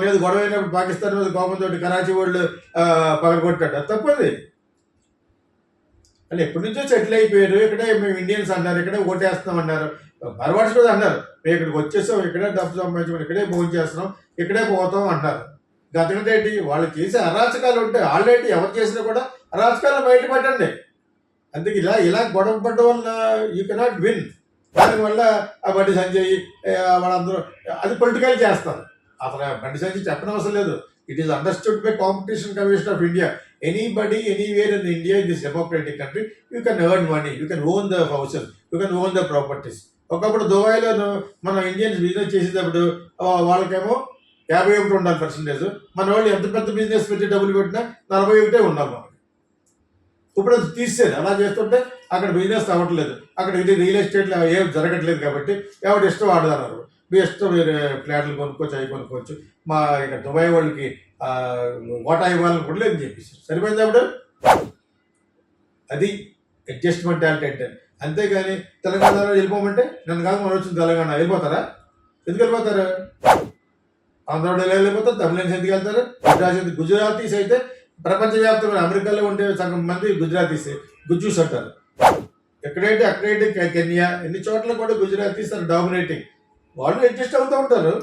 లేదు గొడవ అయినప్పుడు పాకిస్తాన్ మీద కోపంతో కరాచీ వాళ్ళు పగలగొట్టాడు, అది తప్పది. వాళ్ళు ఎప్పటి నుంచో సెటిల్ అయిపోయారు, ఇక్కడే మేము ఇండియన్స్ అన్నారు, ఇక్కడే ఓటేస్తున్నాం అన్నారు. మార్వాడ్స్ కూడా అన్నారు, మేము ఇక్కడికి వచ్చేసాం, ఇక్కడే డబ్బు సంపాదించుకుని ఇక్కడే భోజనం చేస్తున్నాం, ఇక్కడే పోతాం అంటారు. గతకటేంటి వాళ్ళు చేసే అరాచకాలు ఉంటాయి, ఆల్రెడీ ఎవరు చేసినా కూడా అరాచకాలు బయటపడండి. అందుకే ఇలా గొడవ పడడం వల్ల యూ కెనాట్ విన్. దానివల్ల ఆ బండి సంజయ్ వాళ్ళందరూ అది పొలిటికల్ చేస్తారు. అసలు బండి సంజయ్ చెప్పనవసరం లేదు. It is understood by competition commission of India. Anybody anywhere in India in this democratic country you can earn money, you can own the houses, you can own the properties. ఒకప్పుడు దుబాయ్లో మన Indians business చేసేటప్పుడు వాళ్ళకేమో 51 ఉండాలి percentage, మన వాళ్ళు ఎంత పెద్ద బిజినెస్ పెట్టి డబ్బులు పెట్టినా 41 ఉండాలి మనకి. ఇప్పుడు అది తీసేది. అలా చేస్తుంటే అక్కడ బిజినెస్ అవ్వట్లేదు, అక్కడ ఇది రియల్ ఎస్టేట్లో ఏం జరగట్లేదు. కాబట్టి ఎవరి ఇష్టం ఆడదన్నారు, మీ ఇష్టం వేరే ఫ్లాట్లు కొనుక్కోవచ్చు, అవి కొనుక్కోవచ్చు, మా ఇక దుబాయ్ వాళ్ళకి ఓటా ఇవ్వాలని కూడా లేదని చెప్పేసి సరిపోయింది. అప్పుడు అది అడ్జస్ట్మెంట్ అంటే. అంతేగాని తెలంగాణలో వెళ్ళిపోమంటే నన్ను కాదు మనం వచ్చింది తెలంగాణ వెళ్ళిపోతారా? ఎందుకు వెళ్ళిపోతారు? ఆంధ్రాలో వెళ్ళిపోతారు, తమిళన్స్ ఎందుకు వెళ్తారు? గుజరాతీస్ అయితే ప్రపంచవ్యాప్తంగా అమెరికాలో ఉండే సగం మంది గుజరాతీస్, గుజ్జూస్ అంటారు. అక్కడైతే కెన్యా, ఎన్ని చోట్ల కూడా గుజరాతీస్ ఆర్ డామినేటింగ్. వాళ్ళు అడ్జస్ట్ అవుతూ ఉంటారు.